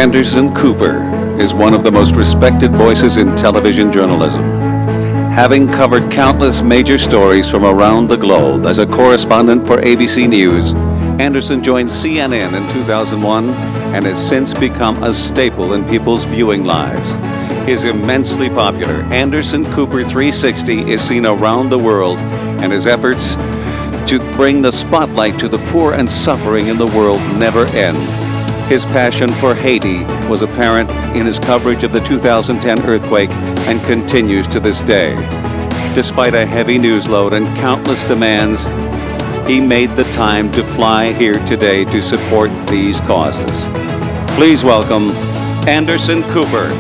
Anderson Cooper is one of the most respected voices in television journalism. Having covered countless major stories from around the globe as a correspondent for ABC News, Anderson joined CNN in 2001 and has since become a staple in people's viewing lives. His immensely popular Anderson Cooper 360 is seen around the world, and his efforts to bring the spotlight to the poor and suffering in the world never end. His passion for Haiti was apparent in his coverage of the 2010 earthquake and continues to this day. Despite a heavy news load and countless demands, he made the time to fly here today to support these causes. Please welcome Anderson Cooper.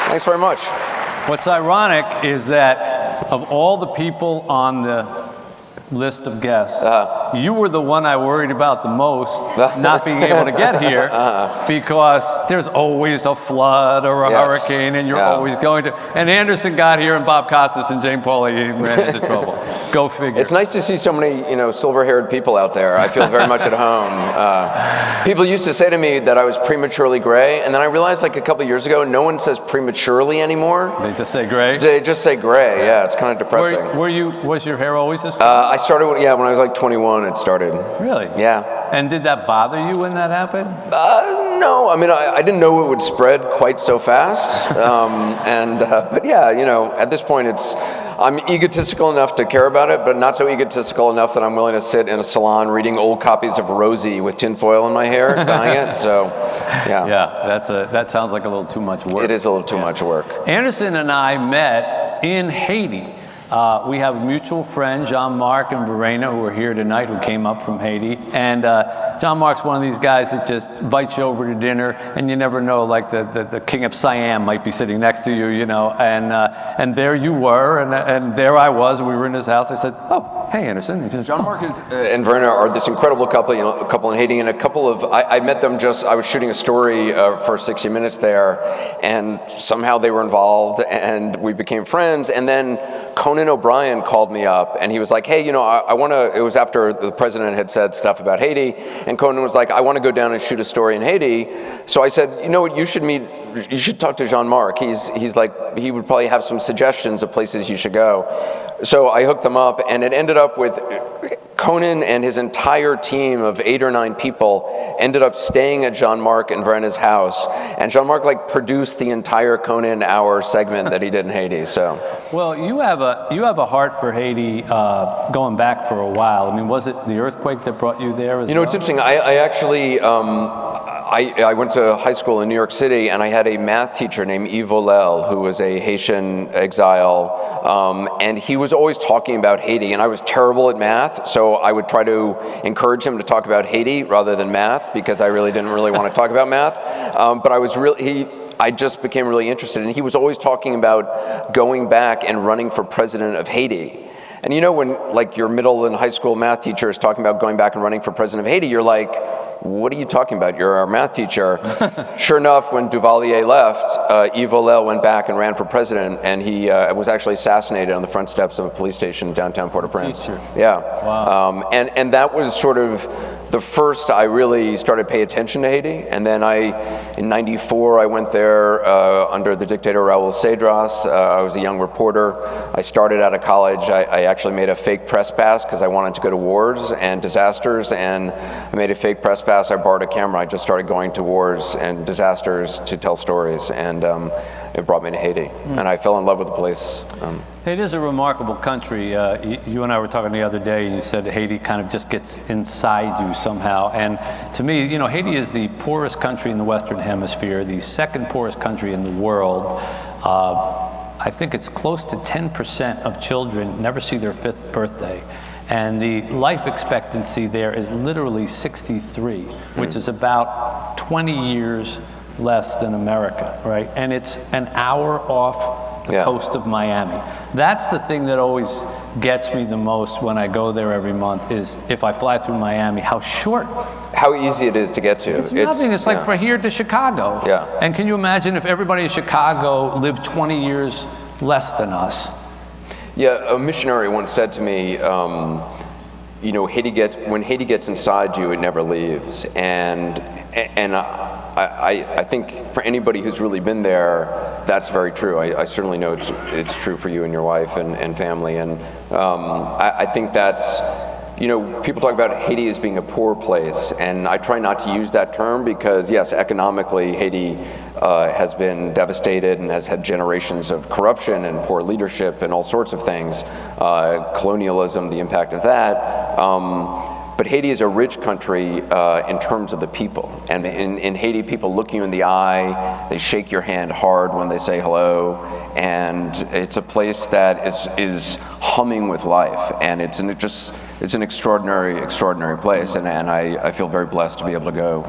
Thanks very much. What's ironic is that of all the people on the list of guests, you were the one I worried about the most not being able to get here because there's always a flood or a hurricane and you're always going to. And Anderson got here and Bob Costas and Jane Pauley ran into trouble. Go figure. It's nice to see so many, silver-haired people out there. I feel very much at home. People used to say to me that I was prematurely gray, and then I realized like a couple of years ago, no one says prematurely anymore. They just say gray? They just say gray, yeah, it's kind of depressing. Was your hair always this color? I started, when I was like 21, it started. Really? Yeah. And did that bother you when that happened? No, I mean, I didn't know it would spread quite so fast. But yeah, at this point I'm egotistical enough to care about it, but not so egotistical enough that I'm willing to sit in a salon reading old copies of Rosie with tinfoil in my hair, dyeing it, so, yeah. Yeah, that sounds like a little too much work. It is a little too much work. Anderson and I met in Haiti. We have a mutual friend, Jean-Marc and Verena, who are here tonight, who came up from Haiti. And Jean-Marc's one of these guys that just invites you over to dinner, and you never know, like the king of Siam might be sitting next to you, and there you were, and there I was. We were in his house. I said, "Oh, hey, Anderson." Jean-Marc and Verena are this incredible couple, a couple in Haiti, and I met them I was shooting a story for 60 Minutes there, and somehow they were involved, and we became friends, and then Conan O'Brien called me up and he was like, hey, I want to, it was after the president had said stuff about Haiti, and Conan was like, I want to go down and shoot a story in Haiti. So I said, you know what, you should talk to Jean-Marc. He's like, he would probably have some suggestions of places you should go. So I hooked them up, and it ended up with Conan and his entire team of 8 or 9 people ended up staying at Jean-Marc and Verena's house, and Jean-Marc produced the entire Conan hour segment that he did in Haiti. So, well, you have a heart for Haiti going back for a while. I mean, was it the earthquake that brought you there as well? It's interesting. I actually I went to high school in New York City, and I had a math teacher named Yves Olel, who was a Haitian exile, and he was always talking about Haiti, and I was terrible at math, so I would try to encourage him to talk about Haiti rather than math, because I really didn't want to talk about math, but I just became really interested, and he was always talking about going back and running for president of Haiti. And when your middle and high school math teacher is talking about going back and running for president of Haiti, you're like, what are you talking about? You're our math teacher. Sure enough, when Duvalier left, Yves Olel went back and ran for president, and he was actually assassinated on the front steps of a police station in downtown Port-au-Prince. Yeah. Wow. And that was sort of the first I really started paying attention to Haiti. And then in '94, I went there under the dictator Raul Cedras. I was a young reporter. I started out of college. I actually made a fake press pass because I wanted to go to wars and disasters, and I made a fake press pass. I borrowed a camera. I just started going to wars and disasters to tell stories, and it brought me to Haiti, and I fell in love with the place. It is a remarkable country. You and I were talking the other day, and you said Haiti kind of just gets inside you somehow. And to me, Haiti is the poorest country in the Western Hemisphere, the second poorest country in the world. I think it's close to 10% of children never see their 5th birthday. And the life expectancy there is literally 63, which is about 20 years less than America, right? And it's an hour off the coast of Miami. That's the thing that always gets me the most when I go there every month, is if I fly through Miami, how short how easy it is to get to. It's nothing. It's like from here to Chicago. Yeah. And can you imagine if everybody in Chicago lived 20 years less than us? Yeah, a missionary once said to me, you know, when Haiti gets inside you, it never leaves. And I think for anybody who's really been there, that's very true. I certainly know it's true for you and your wife and family. And I think that's, you know, people talk about Haiti as being a poor place, and I try not to use that term because, yes, economically, Haiti has been devastated and has had generations of corruption and poor leadership and all sorts of things, colonialism, the impact of that. But Haiti is a rich country in terms of the people. And in Haiti, people look you in the eye, they shake your hand hard when they say hello, and it's a place that is humming with life. And it's an extraordinary place. And I feel very blessed to be able to go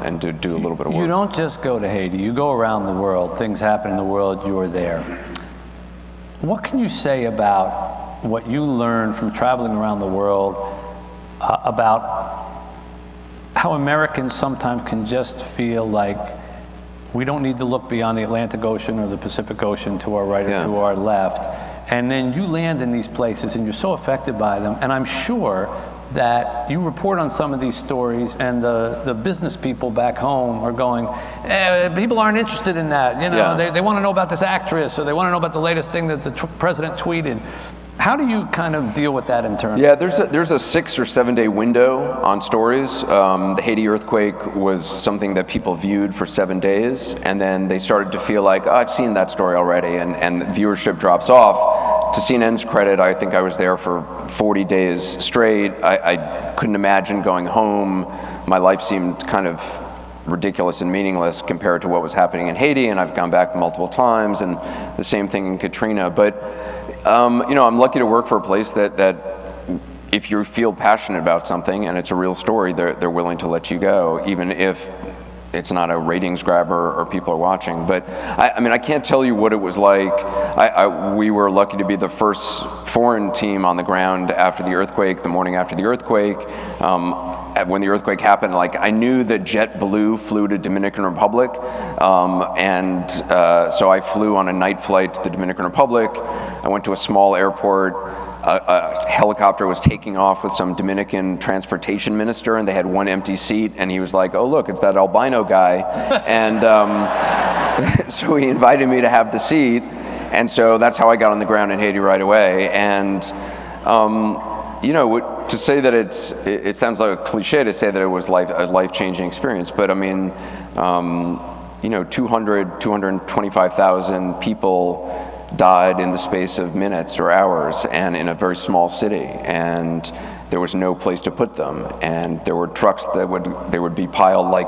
and do a little bit of work. You don't just go to Haiti, you go around the world. Things happen in the world, you're there. What can you say about what you learned from traveling around the world about how Americans sometimes can just feel like we don't need to look beyond the Atlantic Ocean or the Pacific Ocean to our right or to our left. And then you land in these places and you're so affected by them. And I'm sure that you report on some of these stories and the business people back home are going, people aren't interested in that. You know, they want to know about this actress, or they want to know about the latest thing that the president tweeted. How do you kind of deal with that internally? Yeah, there's a 6 or 7 day window on stories. The Haiti earthquake was something that people viewed for 7 days, and then they started to feel like, oh, I've seen that story already, and viewership drops off. To CNN's credit, I think I was there for 40 days straight. I couldn't imagine going home. My life seemed kind of ridiculous and meaningless compared to what was happening in Haiti, and I've gone back multiple times, and the same thing in Katrina. But you know, I'm lucky to work for a place that if you feel passionate about something and it's a real story, they're willing to let you go, even if it's not a ratings grabber or people are watching. But I mean, I can't tell you what it was like. We were lucky to be the first foreign team on the ground after the earthquake, the morning after the earthquake. When the earthquake happened, like, I knew that JetBlue flew to Dominican Republic, and so I flew on a night flight to the Dominican Republic. I went to a small airport. A helicopter was taking off with some Dominican transportation minister, and they had one empty seat, and he was like, oh, look, it's that albino guy. And so he invited me to have the seat, and so that's how I got on the ground in Haiti right away. And you know, to say that it sounds like a cliche to say that it was a life-changing experience, but I mean, you know, 225,000 people died in the space of minutes or hours, and in a very small city, and there was no place to put them, and there were trucks that would be piled like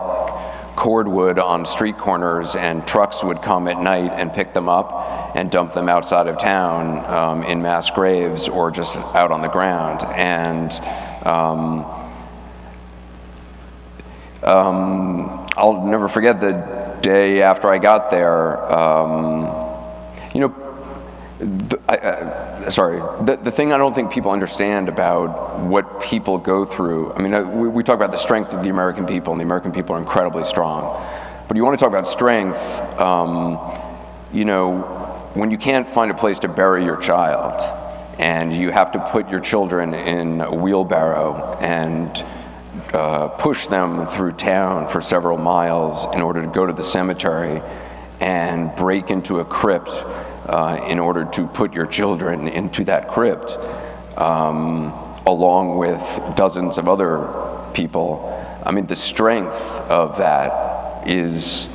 cordwood on street corners, and trucks would come at night and pick them up and dump them outside of town in mass graves or just out on the ground. And I'll never forget the day after I got there. You know, the thing I don't think people understand about what people go through, I mean, we talk about the strength of the American people, and the American people are incredibly strong. But you want to talk about strength, you know, when you can't find a place to bury your child, and you have to put your children in a wheelbarrow and push them through town for several miles in order to go to the cemetery and break into a crypt in order to put your children into that crypt, along with dozens of other people. I mean, the strength of that is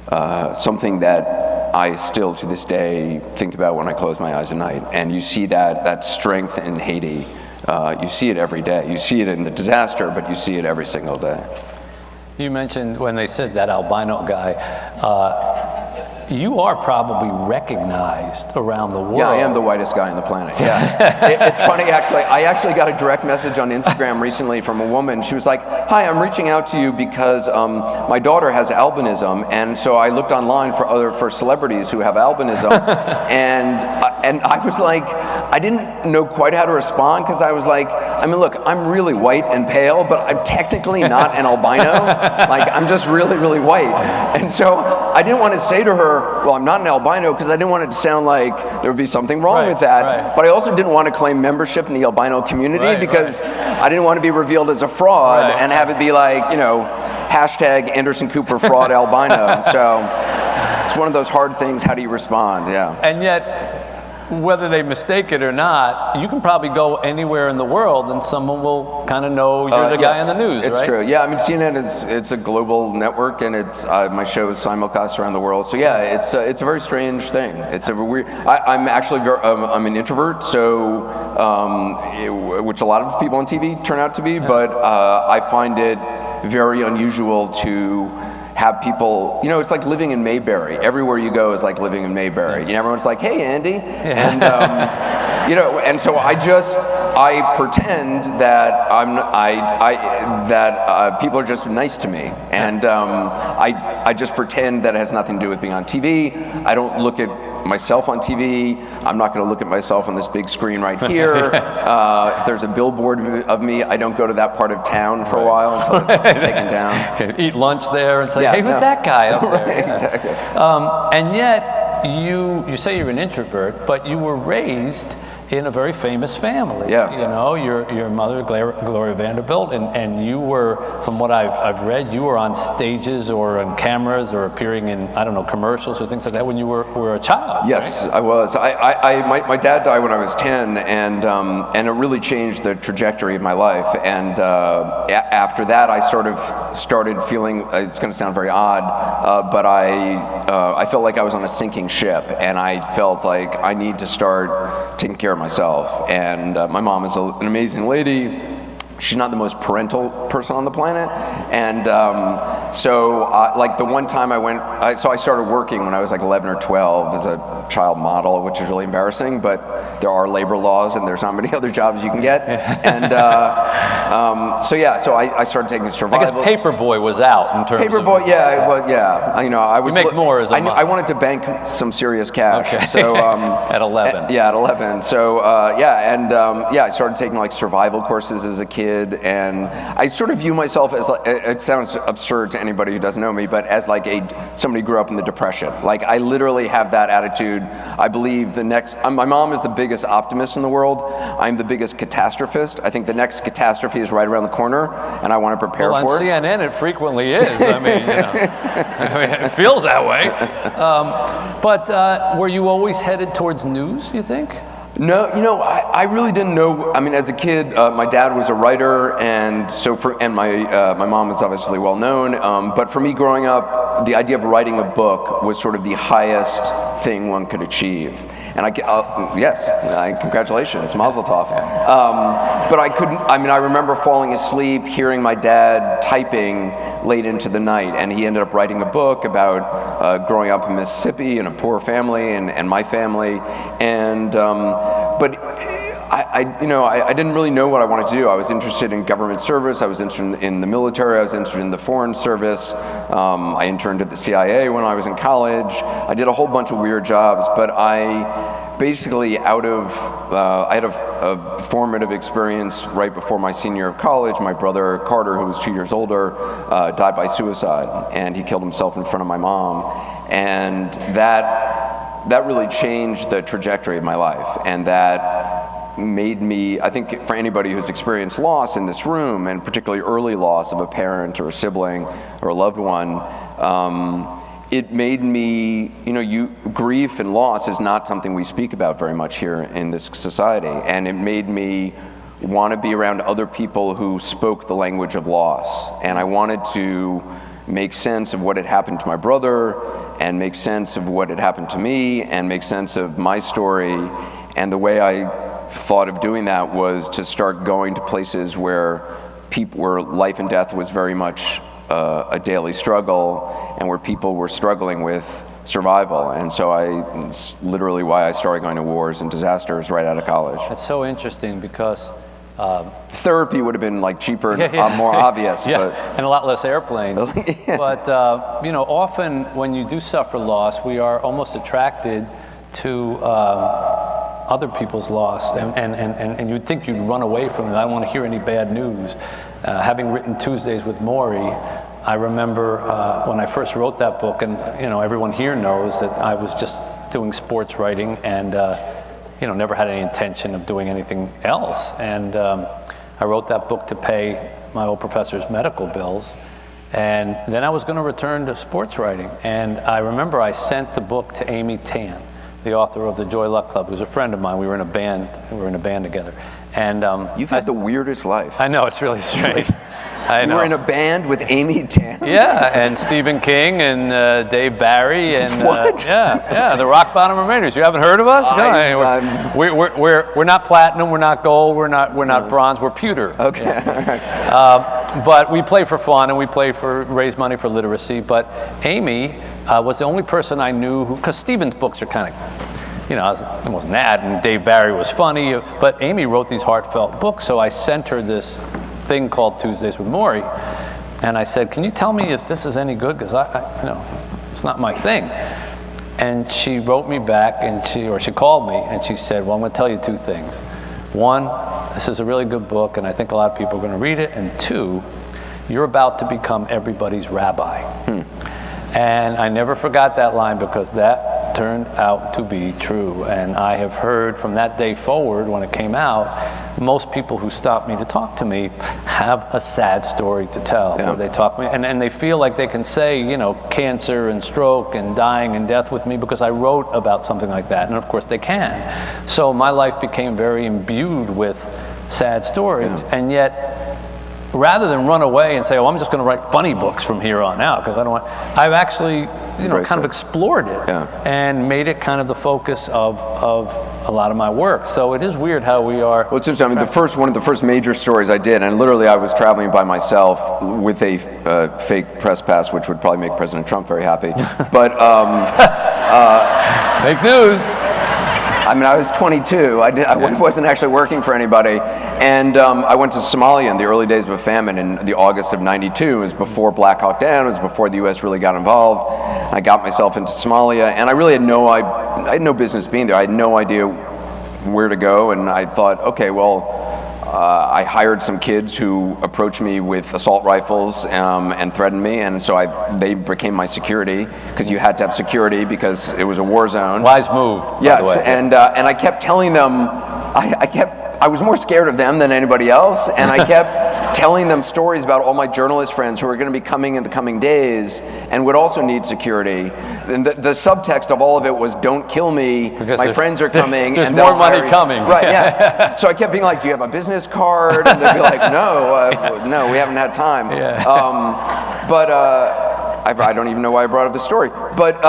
something that I still, to this day, think about when I close my eyes at night. And you see that strength in Haiti. You see it every day. You see it in the disaster, but you see it every single day. You mentioned when they said that albino guy, you are probably recognized around the world. Yeah, I am the whitest guy on the planet. Yeah. It's funny, actually. I actually got a direct message on Instagram recently from a woman. She was like, hi, I'm reaching out to you because my daughter has albinism, and so I looked online for celebrities who have albinism, and I was like, I didn't know quite how to respond, because I was like, I mean, look, I'm really white and pale, but I'm technically not an albino. Like, I'm just really, really white. And so I didn't want to say to her, well, I'm not an albino, because I didn't want it to sound like there would be something wrong with that. Right. But I also didn't want to claim membership in the albino community, because I didn't want to be revealed as a fraud and have it be like, you know, hashtag Anderson Cooper fraud albino. So it's one of those hard things. How do you respond? Yeah. And yet, whether they mistake it or not, you can probably go anywhere in the world and someone will kind of know you're the guy on the news, it's right? true. Yeah, I mean, CNN it's a global network, and it's my show is simulcast around the world. So yeah, it's a very strange thing. It's a weird. I'm actually I'm an introvert, so which a lot of people on TV turn out to be, but I find it very unusual to have people, you know, it's like living in Mayberry. Everywhere you go is like living in Mayberry. You know, everyone's like, hey, Andy. And, you know, and so I pretend that people are just nice to me. And I just pretend that it has nothing to do with being on TV. I don't look at myself on TV. I'm not going to look at myself on this big screen right here. If there's a billboard of me, I don't go to that part of town for a while until it's taken down. Eat lunch there and say, hey, who's that guy up there? Exactly. And yet, you say you're an introvert, but you were raised in a very famous family. Yeah. You know, your mother, Gloria Vanderbilt, and you were, from what I've read, you were on stages or on cameras or appearing in, I don't know, commercials or things like that when you were a child. Yes, right? I was. My dad died when I was 10, and it really changed the trajectory of my life. And after that, I sort of started feeling, it's going to sound very odd, but I felt like I was on a sinking ship, and I felt like I need to start taking care of myself. And my mom is an amazing lady. She's not the most parental person on the planet. And so like the one time I started working when I was like 11 or 12 as a child model, which is really embarrassing, but there are labor laws and there's not many other jobs you can get. And so I started taking survival. I guess Paperboy was out in terms Paperboy, of... yeah, well, yeah. You know, I was... You make more as a model. I wanted to bank some serious cash. Okay. So at 11. Yeah, at 11. So I started taking like survival courses as a kid. And I sort of view myself as, like, it sounds absurd to anybody who doesn't know me, but as like somebody who grew up in the Depression. Like, I literally have that attitude. I believe my mom is the biggest optimist in the world. I'm the biggest catastrophist. I think the next catastrophe is right around the corner, and I want to prepare for it. Well, on CNN it frequently is. I mean, it feels that way. But were you always headed towards news, you think? No, I really didn't know. I mean, as a kid, my dad was a writer, and my mom was obviously well known. But for me, growing up, the idea of writing a book was sort of the highest thing one could achieve. And congratulations, Mazel Tov. But I couldn't. I mean, I remember falling asleep, hearing my dad typing late into the night, and he ended up writing a book about growing up in Mississippi in a poor family and my family. And but I didn't really know what I wanted to do. I was interested in government service. I was interested in the military. I was interested in the foreign service. I interned at the CIA when I was in college. I did a whole bunch of weird jobs, but I basically I had a formative experience right before my senior year of college. My brother Carter, who was 2 years older, died by suicide, and he killed himself in front of my mom. And that really changed the trajectory of my life, and that made me, I think for anybody who's experienced loss in this room, and particularly early loss of a parent or a sibling or a loved one, it made me, grief and loss is not something we speak about very much here in this society, and it made me want to be around other people who spoke the language of loss. And I wanted to make sense of what had happened to my brother, and make sense of what had happened to me, and make sense of my story. And the way I thought of doing that was to start going to places where life and death was very much a daily struggle, and where people were struggling with survival. And so it's literally why I started going to wars and disasters right out of college. That's so interesting, because therapy would have been like cheaper and more obvious, but and a lot less airplanes. Yeah. But often when you do suffer loss, we are almost attracted to other people's loss, and you'd think you'd run away from it. I don't want to hear any bad news. Having written Tuesdays with Maury, I remember when I first wrote that book, and everyone here knows that I was just doing sports writing and never had any intention of doing anything else. And I wrote that book to pay my old professor's medical bills. And then I was going to return to sports writing. And I remember I sent the book to Amy Tan, the author of the Joy Luck Club, who's a friend of mine. We were in a band. We were in a band together. And you've had the weirdest life. I know, it's really strange. I know. You were in a band with Amy Tan. Yeah, and Stephen King and Dave Barry and what? The Rock Bottom Remainders. You haven't heard of us? We're not platinum. We're not gold. We're not bronze. We're pewter. Okay. Yeah. But we play for fun and we play for raise money for literacy. But Amy was the only person I knew who, because Stephen's books are kind of, it wasn't that, and Dave Barry was funny. But Amy wrote these heartfelt books, so I sent her this thing called Tuesdays with Maury, and I said, "Can you tell me if this is any good? Because it's not my thing." And she wrote me back, and she called me, and she said, "Well, I'm going to tell you two things. One, this is a really good book, and I think a lot of people are going to read it. And two, you're about to become everybody's rabbi." And I never forgot that line, because that turned out to be true. And I have heard from that day forward, when it came out, most people who stop me to talk to me have a sad story to tell. Yeah. Or they talk to me, and they feel like they can say, cancer and stroke and dying and death with me because I wrote about something like that. And of course they can. So my life became very imbued with sad stories. Yeah. And yet, rather than run away and say, "Oh, I'm just going to write funny books from here on out," because I don't want, I've actually, kind of explored it and made it kind of the focus of a lot of my work. So it is weird how we are. Well, it's interesting. I mean, one of the first major stories I did, and literally I was traveling by myself with a fake press pass, which would probably make President Trump very happy. But fake news. I mean, I was 22. I wasn't actually working for anybody. And I went to Somalia in the early days of a famine in the August of '92. It was before Black Hawk Down. It was before the U.S. really got involved. I got myself into Somalia, and I really had I had no business being there. I had no idea where to go, and I thought, okay, well, I hired some kids who approached me with assault rifles and threatened me, and so they became my security, because you had to have security because it was a war zone. Wise move. Yes, by the way. And I kept telling them, I was more scared of them than anybody else, and I kept telling them stories about all my journalist friends who were going to be coming in the coming days and would also need security. And the subtext of all of it was, "Don't kill me, because my friends are coming." There's and more money coming. Right, yes. So I kept being like, "Do you have a business card?" And they'd be like, no, we haven't had time. Yeah. I don't even know why I brought up the story. But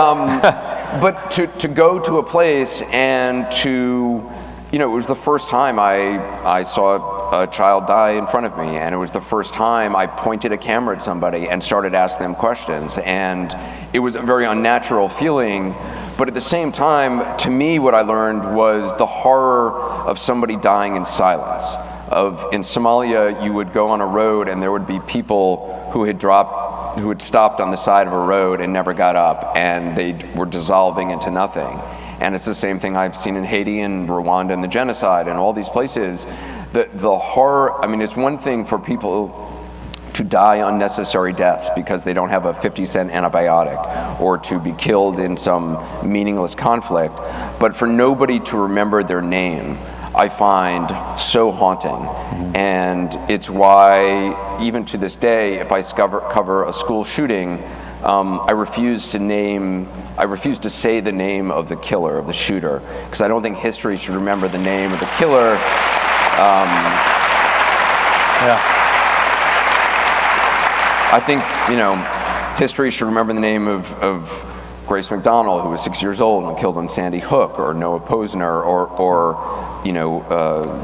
to go to a place and to, it was the first time I saw a child die in front of me, and it was the first time I pointed a camera at somebody and started asking them questions, and it was a very unnatural feeling. But at the same time, to me, what I learned was the horror of somebody dying in silence. In Somalia, you would go on a road and there would be people who had stopped on the side of a road and never got up, and they were dissolving into nothing. And it's the same thing I've seen in Haiti and Rwanda and the genocide and all these places. The horror, I mean, it's one thing for people to die unnecessary deaths because they don't have a 50-cent antibiotic, or to be killed in some meaningless conflict, but for nobody to remember their name, I find so haunting. Mm-hmm. And it's why, even to this day, if I cover a school shooting, I refuse to say the name of the killer, of the shooter, because I don't think history should remember the name of the killer. I think, history should remember the name of Grace McDonald, who was 6 years old and killed on Sandy Hook, or Noah Posner, or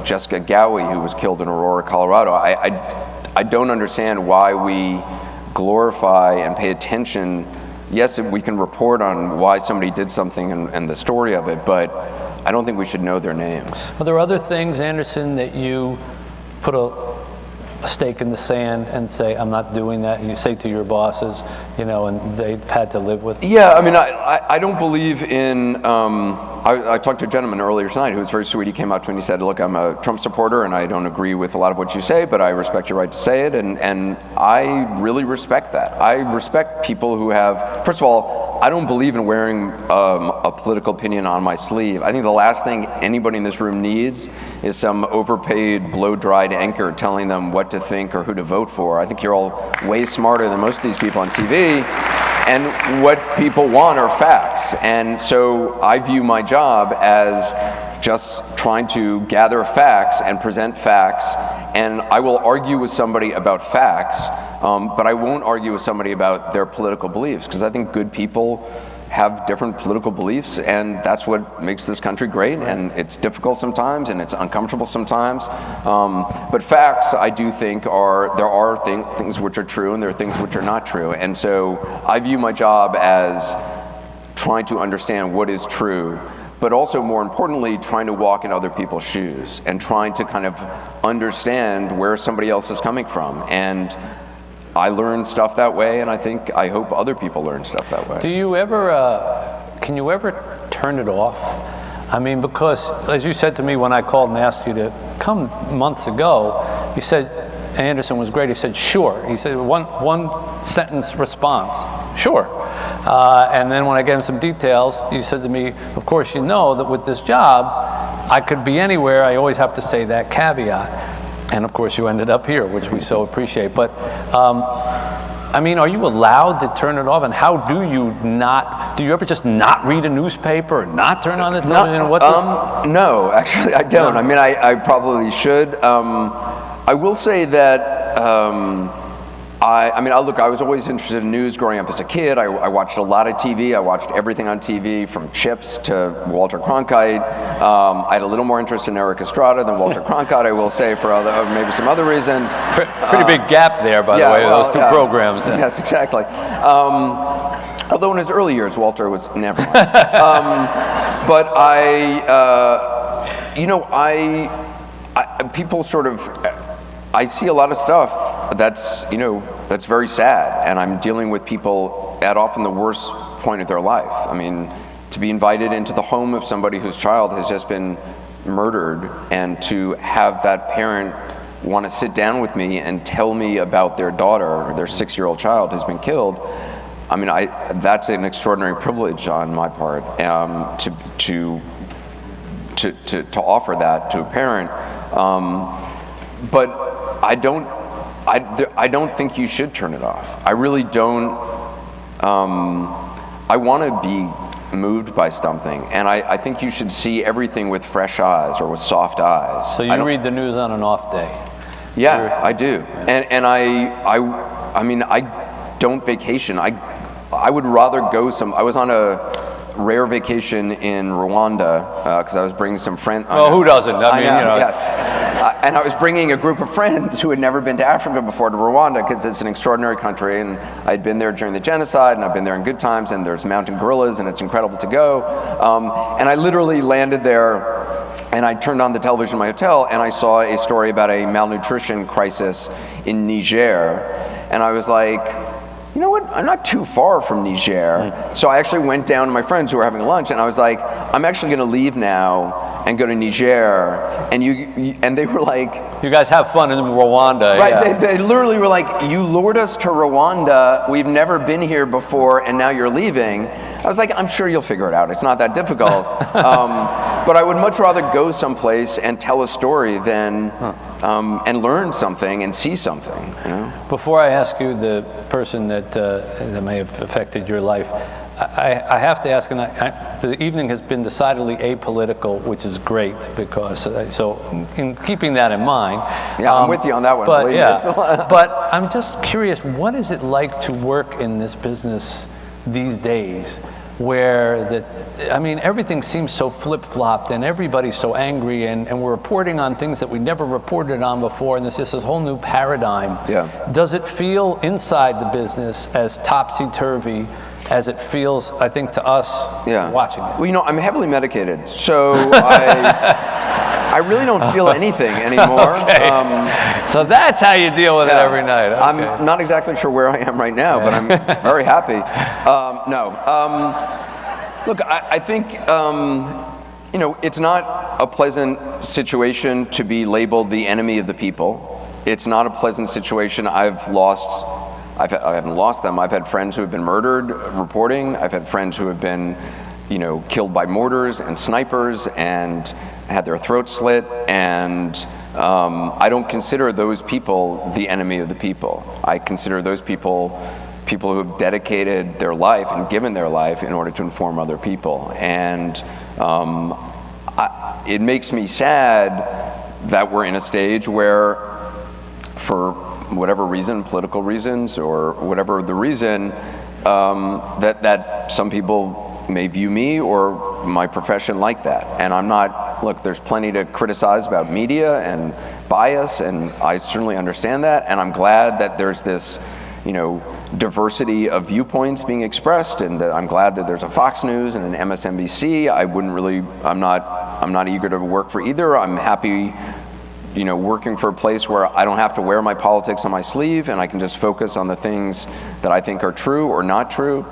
Jessica Gowie, who was killed in Aurora, Colorado. I don't understand why we glorify and pay attention. Yes, we can report on why somebody did something and the story of it, but I don't think we should know their names. Are there other things, Anderson, that you put a stake in the sand and say, "I'm not doing that"? And you say to your bosses, and they've had to live with? Yeah, I mean, I don't believe in I talked to a gentleman earlier tonight who was very sweet. He came up to me and he said, look, I'm a Trump supporter and I don't agree with a lot of what you say, but I respect your right to say it, and I really respect that. I respect people who have, first of all, I don't believe in wearing a political opinion on my sleeve. I think the last thing anybody in this room needs is some overpaid, blow-dried anchor telling them what to think or who to vote for. I think you're all way smarter than most of these people on TV, and what people want are facts. And so I view my job as just trying to gather facts and present facts, and I will argue with somebody about facts, but I won't argue with somebody about their political beliefs, because I think good people have different political beliefs, and that's what makes this country great. And it's difficult sometimes, and it's uncomfortable sometimes. But facts, I do think, there are things which are true, and there are things which are not true. And so I view my job as trying to understand what is true, but also, more importantly, trying to walk in other people's shoes and trying to kind of understand where somebody else is coming from. And I learn stuff that way, and I hope other people learn stuff that way. Do you ever, can you ever turn it off? I mean, because as you said to me when I called and asked you to come months ago, you said, Anderson was great, he said, sure. He said, one sentence response, sure. And then when I gave him some details, you said to me, of course you know that with this job, I could be anywhere, I always have to say that caveat. And of course you ended up here, which we so appreciate. But I mean, are you allowed to turn it off? And how do you ever just not read a newspaper or not turn on the television? No, actually I don't. No. I mean, I probably should. I will say that I was always interested in news growing up as a kid. I watched a lot of TV. I watched everything on TV, from Chips to Walter Cronkite. I had a little more interest in Eric Estrada than Walter Cronkite, I will say, for maybe some other reasons. Pretty big gap there, by the way, those two programs. Yes, exactly. Although in his early years, Walter was never mind. But people sort of, I see a lot of stuff that's very sad, and I'm dealing with people at often the worst point of their life. I mean, to be invited into the home of somebody whose child has just been murdered, and to have that parent want to sit down with me and tell me about their daughter, their 6-year-old child who's been killed. I mean, that's an extraordinary privilege on my part, to offer that to a parent. But I don't think you should turn it off. I really don't. I want to be moved by something, and I think you should see everything with fresh eyes or with soft eyes. So you read the news on an off day? Yeah, I do. And I mean, I don't vacation. I would rather go I was on a rare vacation in Rwanda because I was bringing some friends. Well, who doesn't? I mean, yes. And I was bringing a group of friends who had never been to Africa before to Rwanda, because it's an extraordinary country, and I'd been there during the genocide, and I've been there in good times, and there's mountain gorillas, and it's incredible to go. And I literally landed there, and I turned on the television in my hotel, and I saw a story about a malnutrition crisis in Niger, and I was like, you know what, I'm not too far from Niger. So I actually went down to my friends who were having lunch, and I was like, I'm actually going to leave now and go to Niger. And they were like, you guys have fun in Rwanda. Right, yeah. they literally were like, you lured us to Rwanda, we've never been here before, and now you're leaving. I was like, I'm sure you'll figure it out, it's not that difficult. But I would much rather go someplace and tell a story than and learn something and see something. You know? Before I ask you the person that may have affected your life, I have to ask, and the evening has been decidedly apolitical, which is great, because so in keeping that in mind. Yeah, I'm with you on that one. But but I'm just curious, what is it like to work in this business these days, where everything seems so flip-flopped, and everybody's so angry, and we're reporting on things that we never reported on before, and there's just this whole new paradigm. Yeah. Does it feel inside the business as topsy-turvy as it feels, I think, to us watching it? Well, I'm heavily medicated, so I really don't feel anything anymore. Okay. So that's how you deal with it every night. Okay. I'm not exactly sure where I am right now, but I'm very happy. Look, I think, it's not a pleasant situation to be labeled the enemy of the people. It's not a pleasant situation. I haven't lost them. I've had friends who have been murdered reporting. I've had friends who have been, killed by mortars and snipers and had their throats slit. And I don't consider those people the enemy of the people. I consider those people who have dedicated their life and given their life in order to inform other people. And it makes me sad that we're in a stage where, for whatever reason, political reasons or whatever the reason, that some people may view me or my profession like that. And I'm not, look, there's plenty to criticize about media and bias, and I certainly understand that, and I'm glad that there's this, diversity of viewpoints being expressed, and that I'm glad that there's a Fox News and an MSNBC. I'm not eager to work for either. I'm happy, working for a place where I don't have to wear my politics on my sleeve, and I can just focus on the things that I think are true or not true.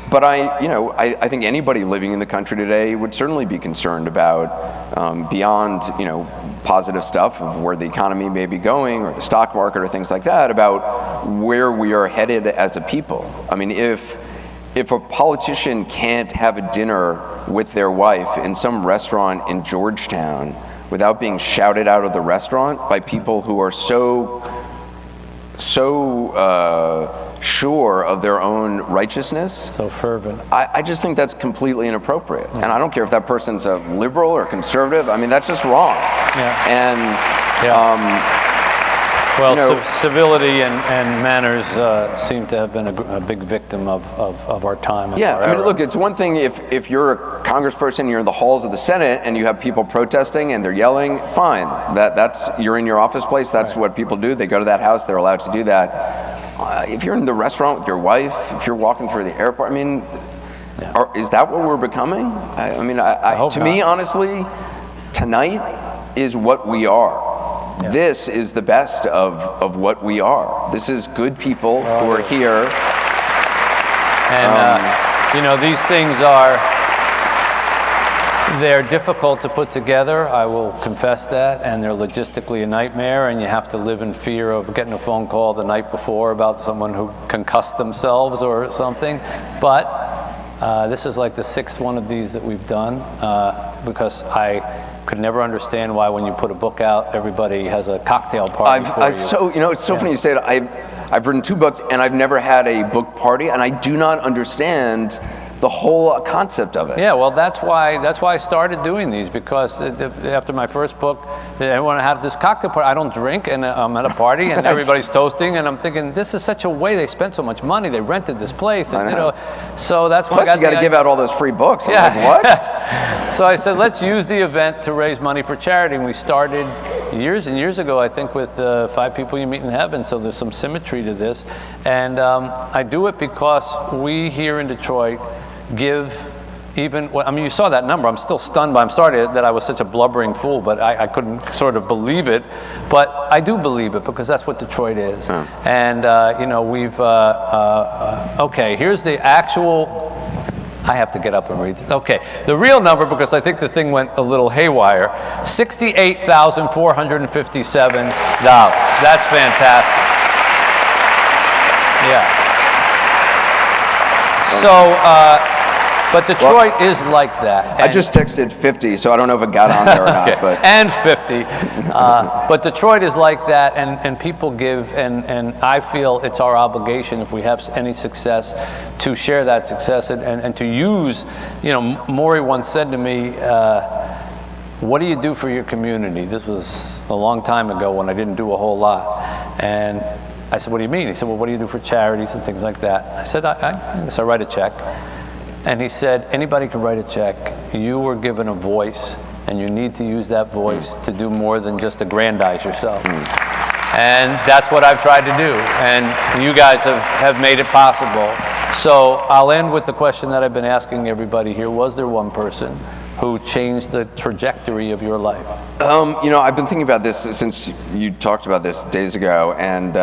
But I think anybody living in the country today would certainly be concerned about, beyond, positive stuff of where the economy may be going or the stock market or things like that, about where we are headed as a people. I mean, if a politician can't have a dinner with their wife in some restaurant in Georgetown without being shouted out of the restaurant by people who are so sure of their own righteousness, so fervent, I just think that's completely inappropriate. And I don't care if that person's a liberal or conservative. I mean, that's just wrong. Yeah. And civility and manners seem to have been a big victim of our time. Yeah, I mean, look, it's one thing if you're a congressperson, you're in the halls of the Senate, and you have people protesting and they're yelling, fine. That's you're in your office place, that's right. What people do. They go to that house, they're allowed to do that. If you're in the restaurant with your wife, if you're walking through the airport, I mean, is that what we're becoming? I mean, to me, honestly, tonight is what we are. Yeah. This is the best of what we are. This is good people who are here. And, these things they're difficult to put together, I will confess that, and they're logistically a nightmare, and you have to live in fear of getting a phone call the night before about someone who concussed themselves or something. But this is like the 6th one of these that we've done, because I could never understand why when you put a book out, everybody has a cocktail party for you. So, it's so funny you say that. I've written 2 books, and I've never had a book party, and I do not understand the whole concept of it. Yeah, well, that's why I started doing these, because after my first book, I want to have this cocktail party. I don't drink, and I'm at a party, and everybody's toasting, and I'm thinking, this is such a way. They spent so much money. They rented this place, and, so that's why. Plus, you got to give out all those free books. I'm like, what? So I said, let's use the event to raise money for charity. And we started years and years ago, I think, with 5 people you meet in heaven. So there's some symmetry to this, and I do it because we here in Detroit give you saw that number. I'm still stunned by. I'm sorry that I was such a blubbering fool, but I couldn't sort of believe it. But I do believe it, because that's what Detroit is. And we've okay. Here's the actual. I have to get up and read this. Okay, the real number, because I think the thing went a little haywire. $68,457. That's fantastic. Yeah. So. But Detroit is like that. I just texted 50, so I don't know if it got on there or not. Okay. But. And 50. But Detroit is like that, and people give, and I feel it's our obligation, if we have any success, to share that success and to use, Maury once said to me, what do you do for your community? This was a long time ago when I didn't do a whole lot. And I said, what do you mean? He said, well, what do you do for charities and things like that? I said, I guess I write a check. And he said, anybody can write a check. You were given a voice, and you need to use that voice to do more than just aggrandize yourself. And that's what I've tried to do. And you guys have made it possible. So I'll end with the question that I've been asking everybody here. Was there one person who changed the trajectory of your life? I've been thinking about this since you talked about this days ago. And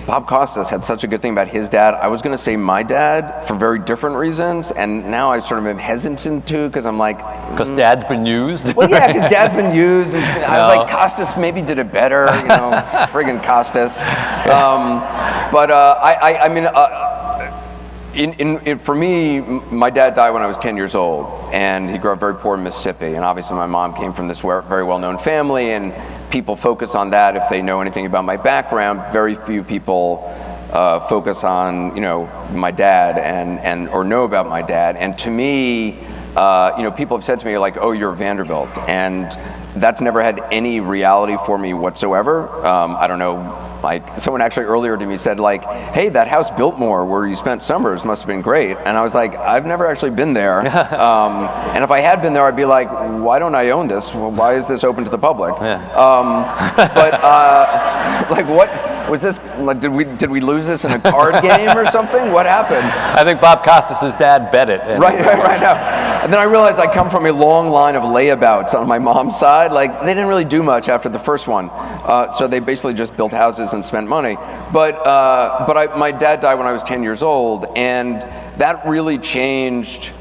Bob Costas had such a good thing about his dad. I was going to say my dad for very different reasons, and now I sort of am hesitant to, because I'm like... Because dad's been used? Well, yeah, because dad's been used, and I was like, Costas maybe did it better, you know, friggin' Costas. For me, my dad died when I was 10 years old, and he grew up very poor in Mississippi, and obviously my mom came from this very well-known family, and people focus on that if they know anything about my background. Very few people focus on, you know, my dad or know about my dad. And to me, you know, people have said to me like, "Oh, you're Vanderbilt," and that's never had any reality for me whatsoever. I don't know. Like, someone actually earlier to me said, like, "Hey, that house Biltmore where you spent summers must have been great." And I was like, "I've never actually been there." And if I had been there, I'd be like, "Why don't I own this? Why is this open to the public?" Yeah. Like, what was this? Like, did we lose this in a card game or something? What happened? I think Bob Costas' dad bet it. Right now. And then I realized I come from a long line of layabouts on my mom's side. Like, they didn't really do much after the first one, so they basically just built houses and spent money. But my dad died when I was 10 years old, and that really changed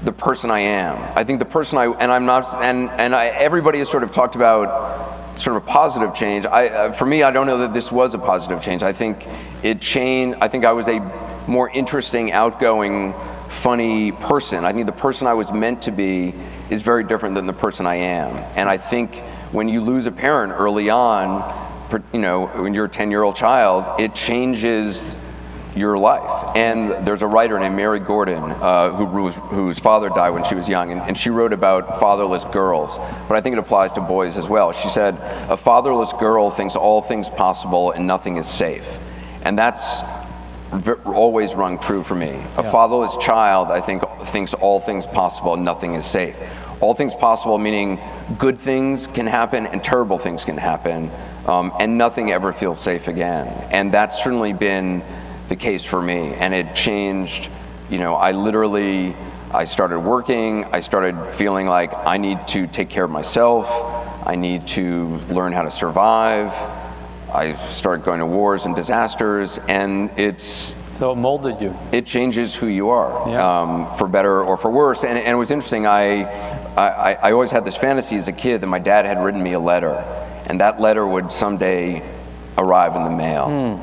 the person I am. I think the person everybody has sort of talked about sort of a positive change. For me, I don't know that this was a positive change. I think it changed. I think I was a more interesting, outgoing, funny person. I think the person I was meant to be is very different than the person I am. And I think when you lose a parent early on, you know, when you're a 10-year-old child, it changes your life. And there's a writer named Mary Gordon whose father died when she was young, and she wrote about fatherless girls, but I think it applies to boys as well. She said, "A fatherless girl thinks all things possible and nothing is safe." And that's always rung true for me. A fatherless child, I think, thinks all things possible and nothing is safe. All things possible meaning good things can happen and terrible things can happen, and nothing ever feels safe again. And that's certainly been the case for me, and it changed. You know, I started working, I started feeling like I need to take care of myself, I need to learn how to survive. I started going to wars and disasters, and so it molded you. It changes who you are, for better or for worse. And it was interesting. I always had this fantasy as a kid that my dad had written me a letter, and that letter would someday arrive in the mail.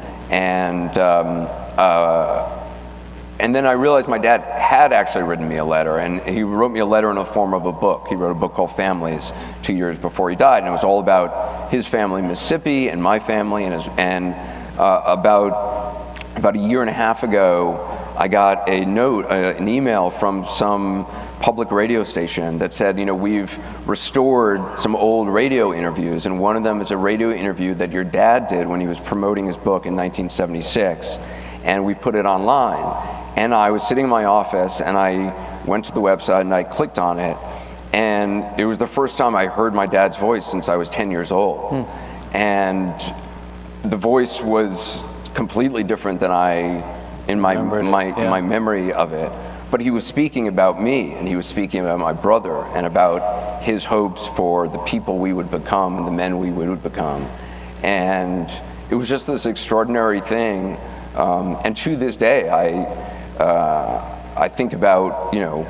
And then I realized my dad had actually written me a letter, and he wrote me a letter in the form of a book. He wrote a book called Families 2 years before he died, and it was all about his family in Mississippi and my family. And about a year and a half ago, I got a note, an email from some public radio station that said, you know, we've restored some old radio interviews, and one of them is a radio interview that your dad did when he was promoting his book in 1976, and we put it online. And I was sitting in my office, and I went to the website, and I clicked on it, and it was the first time I heard my dad's voice since I was 10 years old. And the voice was completely different than in my memory of it. But he was speaking about me, and he was speaking about my brother, and about his hopes for the people we would become and the men we would become. And it was just this extraordinary thing. And to this day, I think about, you know,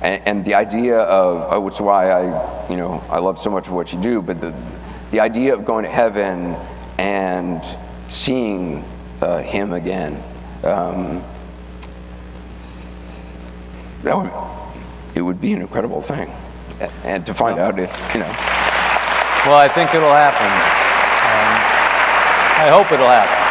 and the idea of, which is why I love so much of what you do, but the idea of going to heaven and seeing him again, it would be an incredible thing. And to find out if, you know. Well, I think it'll happen. I hope it'll happen.